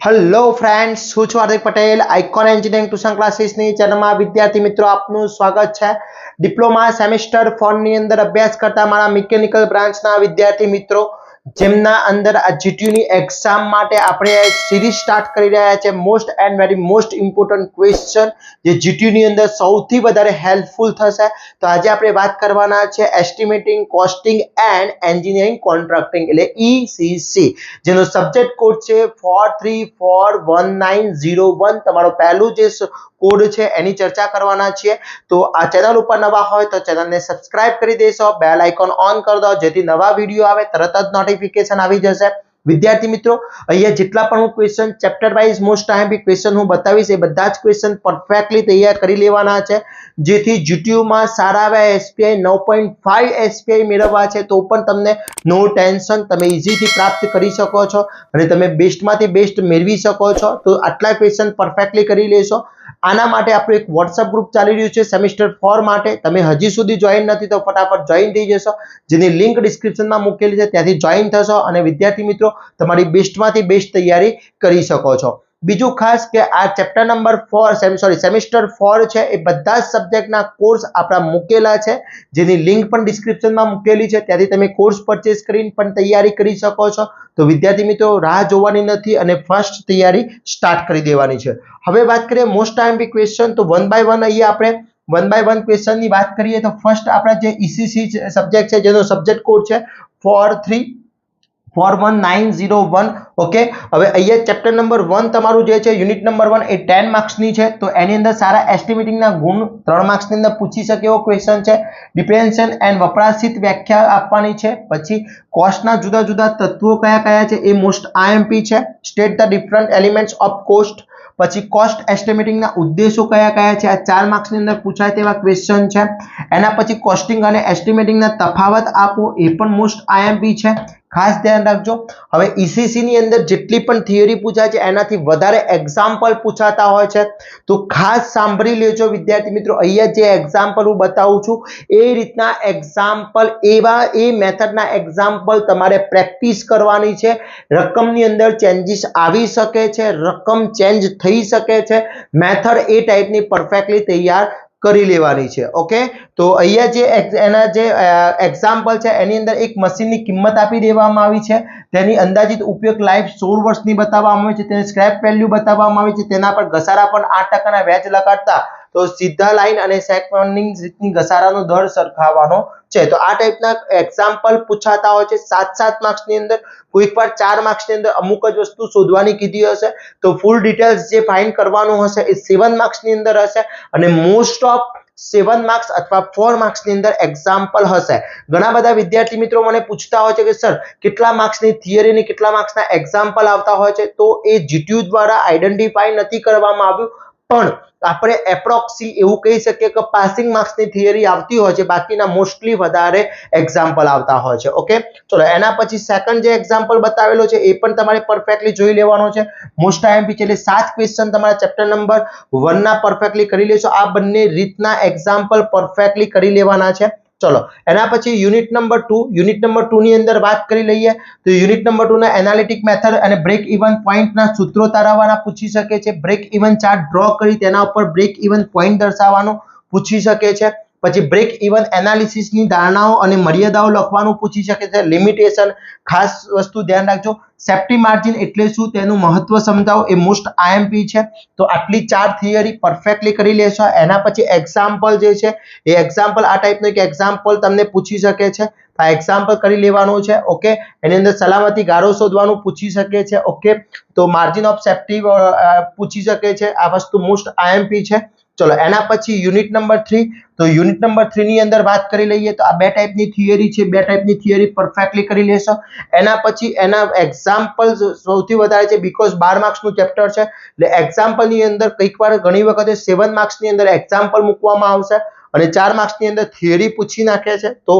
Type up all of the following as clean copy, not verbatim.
Hello friends, હું છું Hardik Patel. Icon engineering tuition ક્લાસીસની ચેનલમાં વિદ્યાર્થી મિત્રો આપનું સ્વાગત છે. ડિપ્લોમા સેમેસ્ટર 4 ની અંદર અભ્યાસ કરતા મારા મિકેનિકલ બ્રાન્ચના વિદ્યાર્થી મિત્રો જેમના અંદર આ જીટીયુની એક્ઝામ માટે આપણે સિરીઝ સ્ટાર્ટ કરી રહ્યા છે. Most and very most important question જે જીટીયુની અંદર સૌથી વધારે હેલ્પફુલ થશે. તો આજે આપણે વાત કરવાના છે એસ્ટિમેટિંગ, કોસ્ટિંગ એન્ડ એન્જિનિયરિંગ કોન્ટ્રાક્ટિંગ એટલે ECC, જેનો સબ્જેક્ટ કોડ છે 434191. તમારો પહેલું જે કોડ છે એની ચર્ચા કરવાના છીએ. તો આ ચેનલ ઉપર નવા હોય તો ચેનલને સબસ્ક્રાઇબ કરી દેશો, બેલ આઇકોન ઓન કરી દો જેથી નવા વિડીયો આવે તરત જ નોટિફિકેશન આવી જશે. વિદ્યાર્થી મિત્રો, અહીંયા જેટલા પણ હું question chapter wise most IMP question હું બતાવીશ એ બધા જ ક્વેશ્ચન પરફેક્ટલી તૈયાર કરી લેવાના છે જેથી જીટીયુમાં સારા એવા એસપીઆઈ 9.5 એસપીઆઈ મેળવવા છે તો પણ તમને નો ટેન્શન, તમે ઇઝીથી પ્રાપ્ત કરી શકો છો અને તમે બેસ્ટમાંથી બેસ્ટ મેળવી શકો છો. તો આટલા ક્વેશ્ચન પરફેક્ટલી કરી લેશો. આના માટે આપણું એક વોટ્સઅપ ગ્રુપ ચાલી રહ્યું છે સેમેસ્ટર 4 માટે. તમે હજી સુધી જોઈન નથી તો ફટાફટ જોઈન થઈ જશો, જેની લિંક ડિસ્ક્રિપ્શનમાં મૂકેલી છે, ત્યાંથી જોઈન થશો અને વિદ્યાર્થી મિત્રો તમારી બેસ્ટમાંથી બેસ્ટ તૈયારી કરી શકો છો. બીજું ખાસ કે આ ચેપ્ટર નંબર 4 સેમેસ્ટર 4 છે એ બધા જ સબ્જેક્ટના કોર્સ આપણા મૂકેલા છે, જેની લિંક પણ ડિસ્ક્રિપ્શનમાં મૂકેલી છે, ત્યાંથી તમે કોર્સ પરચેસ કરીને પણ તૈયારી કરી શકો છો. તો વિદ્યાર્થી મિત્રો રાહ જોવાની નથી અને ફર્સ્ટ તૈયારી સ્ટાર્ટ કરી દેવાની છે. હવે વાત કરીએ મોસ્ટ આઈએમપી ક્વેશ્ચન, તો વન બાય વન અહીંયા આપણે વન બાય વન ક્વેશ્ચનની વાત કરીએ તો ફર્સ્ટ આપણા જે ECC સબ્જેક્ટ છે જેનો સબ્જેક્ટ કોડ છે 434191. ઓકે, હવે અહીંયા ચેપ્ટર નંબર 1 તમારું જે છે યુનિટ નંબર 1 એ 10 માર્ક્સની છે. તો એની અંદર સારા એસ્ટિમેટિંગના ગુણ 3 માર્ક્સની અંદર પૂછી શકે એવો ક્વેશ્ચન છે. ડિફરન્શિએશન એન્ડ વપરાશિત વ્યાખ્યા આપવાની છે. પછી કોસ્ટના જુદા જુદા તત્વો કયા કયા છે એ મોસ્ટ આઈએમપી છે. State the different elements of cost. પછી કોસ્ટ એસ્ટિમેટિંગના ઉદ્દેશો કયા કયા છે, આ 4 માર્ક્સની અંદર પૂછાય તેવા ક્વેશ્ચન છે. એના પછી કોસ્ટિંગ અને એસ્ટિમેટિંગના તફાવત આપો, એ પણ મોસ્ટ આઈએમપી છે, ખાસ ધ્યાન રાખજો. હવે ECC ની અંદર જેટલી પણ થિયરી પૂછાય છે એનાથી વધારે એક્ઝામ્પલ પૂછાતા હોય છે, તો ખાસ સાંભળી લેજો વિદ્યાર્થી મિત્રો. અહીંયા જે એક્ઝામ્પલ હું બતાવું છું એ રીતના એક્ઝામ્પલ, એવા એ મેથડના એક્ઝામ્પલ તમારે પ્રેક્ટિસ કરવાની છે. રકમની અંદર ચેન્જીસ આવી શકે છે, રકમ ચેન્જ થઈ શકે છે, મેથડ એ ટાઈપની પરફેક્ટલી તૈયાર કરી લેવાની છે. ઓકે, તો અહીંયા જે એના જે એક્ઝામ્પલ છે એની અંદર એક મશીનની કિંમત આપી દેવામાં આવી છે, તેની અંદાજિત ઉપયોગ લાઈફ 16 વર્ષની બતાવવામાં આવી છે, તેની સ્ક્રેપ વેલ્યુ બતાવવામાં આવી છે, તેના પર ઘસારા પણ 8% વ્યાજ લગાડતા તો સીધા લાઈન અને સેકન્ડિંગ રીતની ઘસારાનો દર સરખાવવાનો છે. તો આ ટાઈપના એક્ઝામ્પલ પૂછાતા હોય છે 7 માર્ક્સની અંદર, કોઈકવાર 4 માર્ક્સની અંદર અમુક જ વસ્તુ શોધવાની કીધી હશે તો ફૂલ ડિટેલ્સ જે ફાઇન્ડ કરવાનું હશે એ 7 માર્ક્સની અંદર હશે અને મોસ્ટ ઓફ 7 માર્ક્સ અથવા 4 માર્ક્સની અંદર એક્ઝામ્પલ હશે. ઘણા બધા વિદ્યાર્થી મિત્રો મને પૂછતા હોય છે કે સર કેટલા માર્ક્સની થિયરી અને કેટલા માર્ક્સના એક્ઝામ્પલ આવતા હોય છે, તો એ જીટીયુ દ્વારા આઈડેન્ટિફાઈ નથી કરવામાં આવ્યું, પણ આપણે એપ્રોક્સી એવું કહી શકીએ કે પાસિંગ માર્ક્સની થિયરી આવતી હોય છે, બાકીના મોસ્ટલી વધારે એક્ઝામ્પલ આવતા હોય છે. ઓકે, ચલો એના પછી સેકન્ડ જે એક્ઝામ્પલ બતાવેલો છે એ પણ તમારે પરફેક્ટલી જોઈ લેવાનો છે. મોસ્ટ આઈએમપી છે એટલે 7 ક્વેશ્ચન તમારા ચેપ્ટર નંબર 1 ના પરફેક્ટલી કરી લેશો. આ બંને રીતના એક્ઝામ્પલ પરફેક્ટલી કરી લેવાના છે. ચલો એના પછી યુનિટ નંબર 2 ની અંદર વાત કરી લઈએ તો યુનિટ નંબર 2 ના એનાલિટિક મેથડ અને બ્રેક ઇવન પોઈન્ટના સૂત્રો તારવવાના પૂછી શકે છે. બ્રેક ઇવન ચાર્ટ ડ્રો કરી તેના ઉપર બ્રેક ઇવન પોઈન્ટ દર્શાવવાનો પૂછી શકે છે. પછી બ્રેક ઇવન એનાલિસિસની ધારણાઓ અને મર્યાદાઓ લખવાનું પૂછી શકે છે. લિમિટેશન, ખાસ વસ્તુ ધ્યાન રાખજો. સેફ્ટી માર્જિન એટલે શું તેનું મહત્વ સમજાવો, એ મોસ્ટ આઈએમપી છે. તો આટલી 4 થિયરી પરફેક્ટલી કરી લેશો. એના પછી એક્ઝામ્પલ જે છે એ એક્ઝામ્પલ આ ટાઈપનો એક એક્ઝામ્પલ તમને પૂછી શકે છે, આ એક્ઝામ્પલ કરી લેવાનું છે. ઓકે, એની અંદર સલામતી ગાળો શોધવાનું પૂછી શકે છે. ઓકે, તો માર્જિન ઓફ સેફ્ટી પૂછી શકે છે. આ વસ્તુ મોસ્ટ આઈએમપી છે. ચલો એના પછી યુનિટ નંબર 3, તો યુનિટ નંબર 3 ની અંદર વાત કરી લઈએ તો આ બે ટાઈપની થિયરી છે, બે ટાઈપની થિયરી પરફેક્ટલી કરી લેશો. એના પછી એના એક્ઝામ્પલ સૌથી વધારે છે બીકોઝ 12 માર્ક્સનું ચેપ્ટર છે એટલે એક્ઝામ્પલની અંદર કંઈકવાર ઘણી વખતે 7 માર્ક્સની અંદર એક્ઝામ્પલ મૂકવામાં આવશે અને 4 માર્ક્સની અંદર થિયરી પૂછી નાખે છે. તો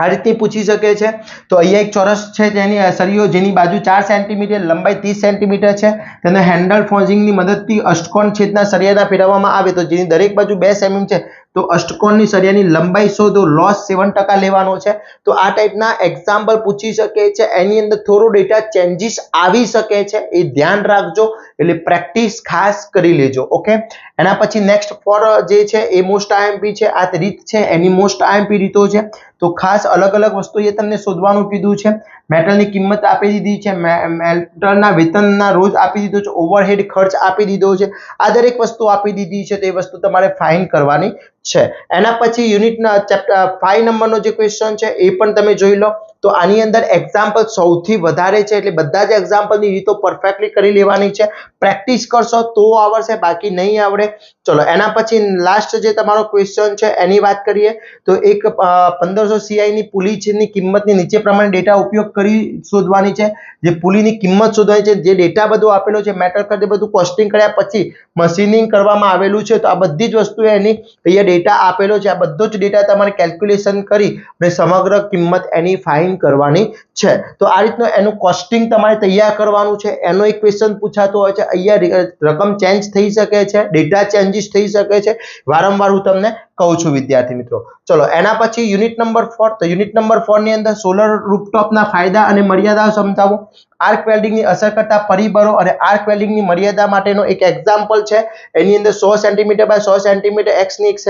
આ રીતની પૂછી શકે છે। તો અહીંયા એક ચોરસ છે જેની સળીઓ જેની બાજુ 4 સેન્ટીમીટર લંબાઈ 30 સેન્ટીમીટર છે તેને હેન્ડલ ફોર્જિંગની મદદથી અષ્ટકોણ છેદના સળિયાના ફેરવવામાં આવે તો જેની દરેક બાજુ 2 સેમી છે તો અષ્ટકોણની સળિયાની લંબાઈ શોધો લોસ 7% લેવાનો છે। તો આ ટાઈપના એક્ઝામ્પલ પૂછી શકે છે। એની અંદર થોડો ડેટા ચેન્જીસ આવી શકે છે એ ધ્યાન રાખજો એટલે પ્રેક્ટિસ ખાસ કરી લેજો ઓકે। એના પછી નેક્સ્ટ ફોર જે છે એ મોસ્ટ આઈએમપી છે આ રીત છે એની મોસ્ટ આઈએમપી રીતો છે તો ખાસ અલગ અલગ વસ્તુ એ તમને શોધવાનું કીધું છે। મેટલની કિંમત આપી દીધી છે મેટલના વેતનના રોજ આપી દીધો છે ઓવરહેડ ખર્ચ આપી દીધો છે આ દરેક વસ્તુ આપી દીધી છે તો એ વસ્તુ તમારે ફાઇન કરવાની છે। એના પછી યુનિટના ચેપ્ટર 5 નંબરનો જે ક્વેશ્ચન છે એ પણ તમે જોઈ લો તો આની અંદર એક્ઝામ્પલ સૌથી વધારે છે એટલે બધા જ એક્ઝામ્પલની રીતો પરફેક્ટલી કરી લેવાની છે પ્રેક્ટિસ કરશો તો આવડશે બાકી નહીં આવડે। ચલો એના પછી લાસ્ટ જે તમારો ક્વેશ્ચન છે એની વાત કરીએ તો એક 1500 CI ની પુલી ની કિંમતની નીચે પ્રમાણે ડેટા ઉપયોગ કરી શોધવાની છે જે પુલીની કિંમત શોધવાની છે જે ડેટા બધું આપેલો છે મેટલ કરી બધું કોસ્ટિંગ કર્યા પછી મશીનિંગ કરવામાં આવેલું છે તો આ બધી જ વસ્તુ એની અહીંયા ડેટા આપેલો છે આ બધો જ ડેટા તમારે કેલ્ક્યુલેશન કરી અને સમગ્ર કિંમત એની ફાઇન કરવાની છે। તો આ રીતનો એનું કોસ્ટિંગ તમારે તૈયાર કરવાનું છે એનો એક ક્વેશ્ચન પૂછાતો હોય છે અહીંયા રકમ ચેન્જ થઈ શકે છે ડેટા ચેન્જીસ થઈ શકે છે વારંવાર હું તમને કહું છું વિદ્યાર્થી મિત્રો। ચલો એના પછી યુનિટ નંબર 4 તો યુનિટ નંબર 4 ની અંદર સોલર રૂફટોપના ફાયદા અને મર્યાદાઓ સમજાવો આર્ક વેલ્ડિંગની અસર કરતા પરિબળો અને આર્ક વેલ્ડિંગની મર્યાદા માટેનો એક એક્ઝામ્પલ છે એની અંદર 100 સેન્ટીમીટર બાય 100 સેન્ટીમીટર x ની એક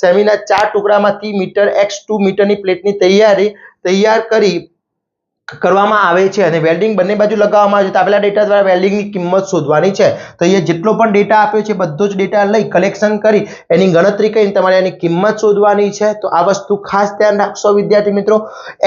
સેમીના 4 ટુકડામાંથી મીટર x2 મીટરની પ્લેટની તૈયાર કરવામાં આવે છે અને વેલ્ડિંગ બંને બાજુ લગાવવામાં આવે છે તો આપેલા ડેટા દ્વારા વેલ્ડિંગની કિંમત શોધવાની છે તો અહીંયા જેટલો પણ ડેટા આપ્યો છે બધો જ ડેટા લઈ કલેક્શન કરી એની ગણતરી કરીને તમારે એની કિંમત શોધવાની છે તો આ વસ્તુ ખાસ ધ્યાન રાખશો વિદ્યાર્થી મિત્રો।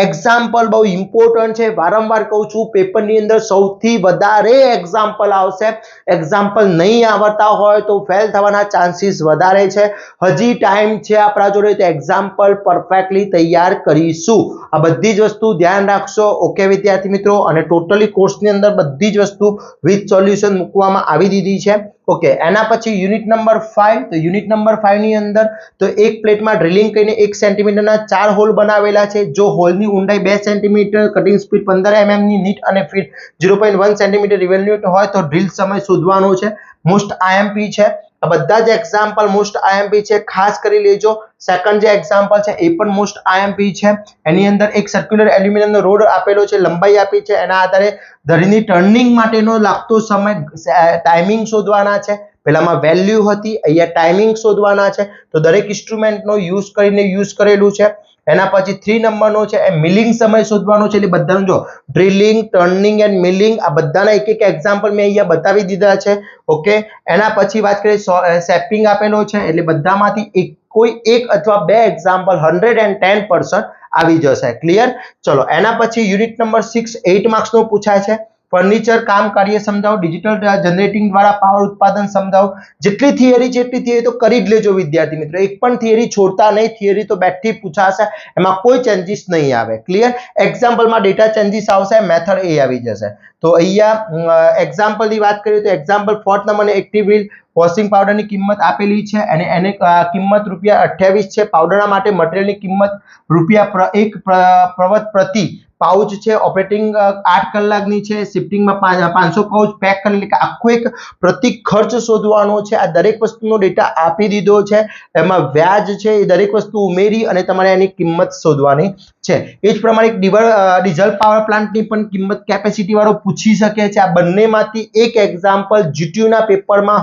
એક્ઝામ્પલ બહુ ઇમ્પોર્ટન્ટ છે વારંવાર કહું છું પેપરની અંદર સૌથી વધારે એક્ઝામ્પલ આવશે એક્ઝામ્પલ નહીં આવડતા હોય તો ફેલ થવાના ચાન્સીસ વધારે છે હજી ટાઈમ છે આપણા જોડે તો એક્ઝામ્પલ પરફેક્ટલી તૈયાર કરીશું આ બધી જ વસ્તુ ધ્યાન રાખશો ઓકે વિદ્યાર્થી મિત્રો અને ટોટલી કોર્સની અંદર બધી જ વસ્તુ વિથ સોલ્યુશન મૂકવામાં આવી દીધી છે ઓકે। એના પછી યુનિટ નંબર 5 તો યુનિટ નંબર 5 ની અંદર તો એક પ્લેટમાં ડ્રિલિંગ કરીને 1 સેન્ટીમીટરના 4 હોલ બનાવેલા છે જો હોલની ઊંડાઈ 2 સેન્ટીમીટર કટિંગ સ્પીડ 15 mm ની નીટ અને ફીટ 0.1 સેન્ટીમીટર રિવોલ્યુટ હોય તો ડ્રિલ સમય શોધવાનો છે મોસ્ટ આઈએમપી છે આ બધા જ એક્ઝામ્પલ મોસ્ટ આઈએમપી છે ખાસ કરી લેજો। સેકન્ડ જે એક્ઝામ્પલ છે એ પણ મોસ્ટ આઈએમપી છે એની અંદર એક સર્ક્યુલર એલ્યુમિનિયમનો રોડ આપેલો છે લંબાઈ આપી છે એના આધારે ધરીની ટર્નિંગ માટેનો લાગતો સમય ટાઈમિંગ શોધવાના છે પહેલામાં વેલ્યુ હતી અહીંયા ટાઈમિંગ શોધવાના છે તો દરેક ઇન્સ્ટ્રુમેન્ટનો યુઝ કરીને યુઝ કરેલું છે। એના પછી 3 નંબરનો છે એ મિલિંગ સમય શોધવાનો છે એટલે બધાનું જો ડ્રિલિંગ ટર્નિંગ એન્ડ મિલિંગ આ બધાના એક એક એક્ઝામ્પલ મેં અહીંયા બતાવી દીધા છે ઓકે। એના પછી વાત કરીએ શેપિંગ આપેલો છે એટલે બધામાંથી કોઈ એક અથવા બે એક્ઝામ્પલ 110% આવી જશે ક્લિયર। ચલો એના પછી યુનિટ નંબર 6 8 માર્ક્સનો પૂછાય છે ફર્નિચર કામ કાર્ય સમજાવો ડિજિટલ જનરેટિંગ દ્વારા પાવર ઉત્પાદન સમજાવો જેટલી થિયરી છે એટલી થિયરી તો કરી જ લેજો વિદ્યાર્થી મિત્રો એક પણ થિયરી છોડતા નહીં થિયરી તો બેઠી પૂછાશે એમાં કોઈ ચેન્જીસ નહીં આવે ક્લિયર। એક્ઝામ્પલમાં ડેટા ચેન્જીસ આવશે મેથડ એ આવી જશે તો અહીંયા એક્ઝામ્પલની વાત કરીએ તો એક્ઝામ્પલ 4th નંબરને એક્ટિવ વ્હીલ વોશિંગ પાવડરની કિંમત આપેલી છે અને એને કિંમત ₹28 છે પાવડરના માટે મટીરીયલની કિંમત ₹1 પ્રતિ પાઉચ છે ઓપરેટિંગ 8 કલાકની છે શિફ્ટિંગમાં 500 પાઉચ પેક કરી એટલે આખો એક પ્રતિ ખર્ચ શોધવાનો છે આ દરેક વસ્તુનો ડેટા આપી દીધો છે એમાં વ્યાજ છે એ દરેક વસ્તુ ઉમેરી અને તમારે એની કિંમત શોધવાની છે એ જ પ્રમાણે એક ડીઝલ પાવર પ્લાન્ટની પણ કિંમત કેપેસિટી વાળો પૂછી શકે છે આ બંનેમાંથી એક એક્ઝામ્પલ જીટીયુના પેપરમાં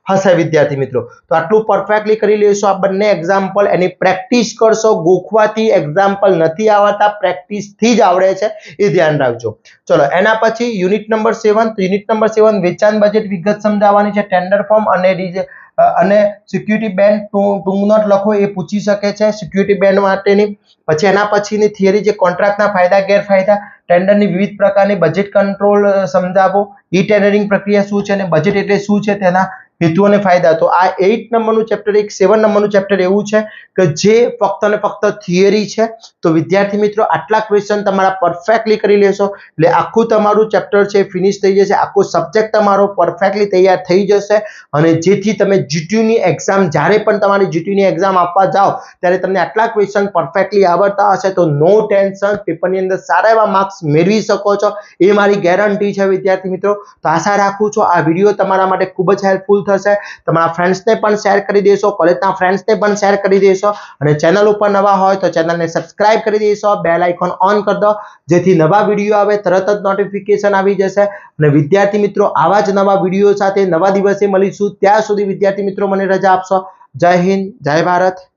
હશે વિદ્યાર્થી મિત્રો તો આટલું પરફેક્ટલી કરી લેશો આ બંને એક્ઝામ્પલ એની પ્રેક્ટિસ કરશો ગોખવાથી એક્ઝામ્પલ નથી આવડતા પ્રેક્ટિસ થી જ આવડે છે એ ધ્યાન રાખજો। ચલો એના પછી યુનિટ નંબર 7 તો યુનિટ નંબર 7 વેચાણ બજેટ વિગત સમજાવવાની છે ટેન્ડર ફોર્મ અને સિક્યુરિટી બેન્ડ ટૂંક નોટ લખો એ પૂછી શકે છે સિક્યુરિટી બેન્ડ માટેની પછી એના પછીની થિયરી જે કોન્ટ્રાક્ટના ફાયદા ગેરફાયદા ટેન્ડરની વિવિધ પ્રકારની બજેટ કંટ્રોલ સમજાવો ઈ ટેન્ડરિંગ પ્રક્રિયા શું છે અને બજેટ એટલે શું છે તેના હેતુ અને ફાયદા. તો આ 8 નંબરનું ચેપ્ટર, એક 7 નંબરનું ચેપ્ટર એવું છે કે જે ફક્ત અને ફક્ત થિયરી છે. તો વિદ્યાર્થી મિત્રો આટલા ક્વેશ્ચન તમારા પરફેક્ટલી કરી લેશો એટલે આખું તમારું ચેપ્ટર છે ફિનિશ થઈ જશે, આખો સબ્જેક્ટ તમારો પરફેક્ટલી તૈયાર થઈ જશે અને જેથી તમે જીટીયુની એક્ઝામ જ્યારે પણ તમારી જીટીયુની એક્ઝામ આપવા જાઓ ત્યારે તમને આટલા ક્વેશ્ચન પરફેક્ટલી આવડતા હશે તો નો ટેન્શન, પેપરની અંદર સારા એવા માર્ક્સ મેળવી શકો છો, એ મારી ગેરંટી છે વિદ્યાર્થી મિત્રો. તો આશા રાખું છું આ વિડીયો તમારા માટે ખૂબ જ હેલ્પફુલ થશે. તમારા ફ્રેન્ડ્સને પણ શેર કરી દેશો, કોલેજના ફ્રેન્ડ્સને પણ શેર કરી દેશો અને ચેનલ ઉપર નવા હોય તો ચેનલને સબસ્ક્રાઇબ કરી દેશો, બેલ આઇકોન ઓન કરી દો જેથી નવા વિડીયો આવે તરત જ નોટિફિકેશન આવી જશે. અને વિદ્યાર્થી મિત્રો આવા જ નવા વિડીયો સાથે નવા દિવસે મળીશું. ત્યાં સુધી વિદ્યાર્થી મિત્રો મને રજા આપશો. જય હિન્દ, જય ભારત.